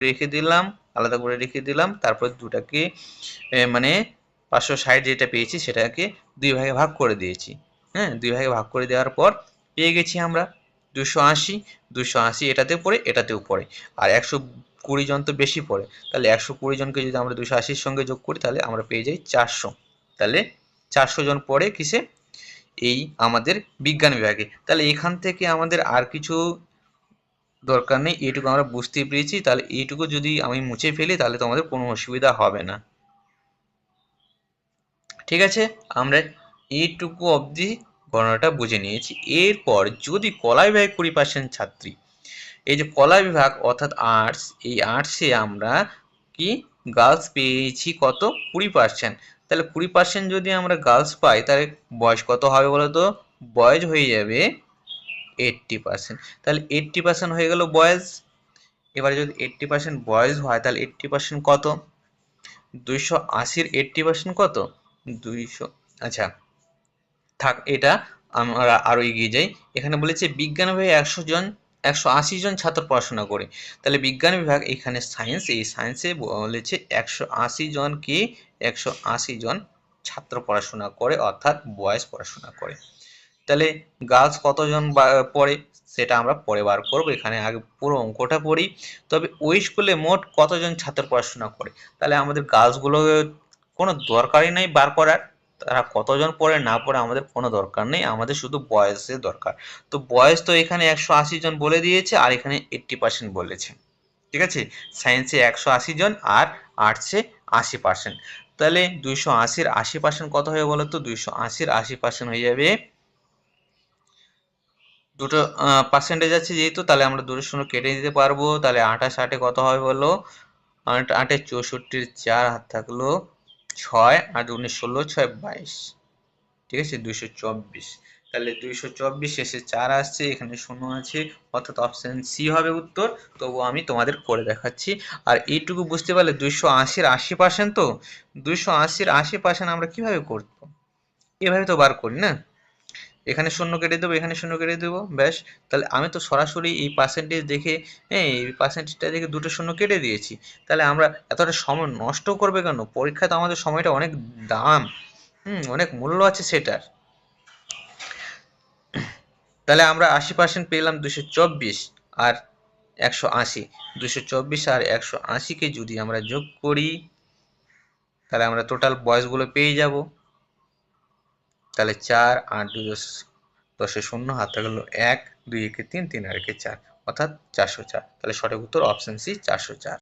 রেখে দিলাম, আলাদা করে রেখে দিলাম। তারপর দুটাকে মানে 560 যেটা পেয়েছি সেটাকে 2 ভাগে ভাগ করে দিয়েছি। হ্যাঁ, 2 ভাগে ভাগ করে দেওয়ার পর পেয়ে গেছি আমরা 280। 280 এটাতেও পড়ে, এটাতেও পড়ে। আর 120 জন তো বেশি পড়ে, তাহলে 120 জনকে যদি আমরা 280-র সঙ্গে যোগ করি তাহলে আমরা পেয়ে যাই 400। তাহলে 400 জন পড়ে কিসে? এই আমাদের বিজ্ঞান বিভাগে। তাহলে এখান থেকে আমাদের আর কিছু দরকার নেই, এইটুকু আমরা বুঝতে পেরেছি। তাহলে এইটুকু যদি আমি মুছে ফেলি তাহলে তো আমাদের কোনো অসুবিধা হবে না। ঠিক আছে, আমরা এইটুকু অবধি গণনাটা বুঝে নিয়েছি। এরপর যদি কলা বিভাগে 20% ছাত্রী, এই যে কলা বিভাগ অর্থাৎ আর্টস, এই আর্টসে আমরা কি গার্লস পেয়েছি কত? 20%। তাহলে 20% যদি আমরা গার্লস পাই তাহলে বয়স কত হবে বলো তো? বয়স হয়ে যাবে 80%। তাহলে 80% হয়ে গেল বয়েজ। এবারে যদি 80% বয়েজ হয় তাহলে 80% কত? 280-র 80% কত? 200। আচ্ছা থাক, এটা আমরা আরো এগিয়ে যাই। এখানে বলেছে বিজ্ঞান বিভাগে 180 জন ছাত্র পড়াশোনা করে। তাহলে বিজ্ঞান বিভাগ এখানে সায়েন্স, এই সায়েন্সে বলেছে 180 জন কি? 180 জন ছাত্র পড়াশোনা করে, অর্থাৎ বয়েজ পড়াশোনা করে। তাহলে গার্লস কতজন পড়ে সেটা আমরা পরে বার করবো, এখানে আগে পুরো অঙ্কটা পড়ি। তবে ওই স্কুলে মোট কতজন ছাত্র পড়াশোনা করে, তাহলে আমাদের গার্লসগুলো কোনো দরকারই নেই বার করার। তারা কতজন পড়ে না পড়ে আমাদের কোনো দরকার নেই, আমাদের শুধু বয়সের দরকার। তো বয়স তো এখানে 180 জন বলে দিয়েছে, আর এখানে 80% বলেছে। ঠিক আছে, সায়েন্সে 180 জন আর আর্টসে 80%। তাহলে 280-র 80% কত হয়ে বলো তো? 280-র 80% হয়ে যাবে, দুটো পার্সেন্টেজ আছে যেহেতু, তাহলে আমরা দুটো শূন্য কেটে দিতে পারবো। তাহলে 28 কত হবে বলো? 8 64-র 4 হাত থাকলো 6, আর 19 16 6 22। ঠিক আছে, 224। তাহলে 224 শেষে 4 আসছে, এখানে শূন্য আছে, অর্থাৎ অপশন সি হবে উত্তর। তবু আমি তোমাদের করে দেখাচ্ছি। আর এইটুকু বুঝতে পারলে 280-র 80%, তো 280-র 80% আমরা কিভাবে করবো? এভাবে তো বার করি না, এখানে শূন্য কেটে দেবো, এখানে শূন্য কেটে দেবো, ব্যাস। তাহলে আমি তো সরাসরি এই পার্সেন্টেজ দেখে, হ্যাঁ এই পার্সেন্টেজটা দেখে দুটো শূন্য কেটে দিয়েছি। তাহলে আমরা এতটা সময় নষ্ট করবে কেন? পরীক্ষায় তো আমাদের সময়টা অনেক দাম, অনেক মূল্য আছে সেটার। তাহলে আমরা 80% পেলাম 224 আর 180। 224 আর 180-কে যদি আমরা যোগ করি তাহলে আমরা টোটাল বয়সগুলো পেয়ে যাব। তাহলে 4 আর 2 10-এ 0, হাত থাকলো 1, 2 একে 3, 3 আর একে 4, অর্থাৎ 404। তাহলে সঠিক উত্তর অপশন সি 404।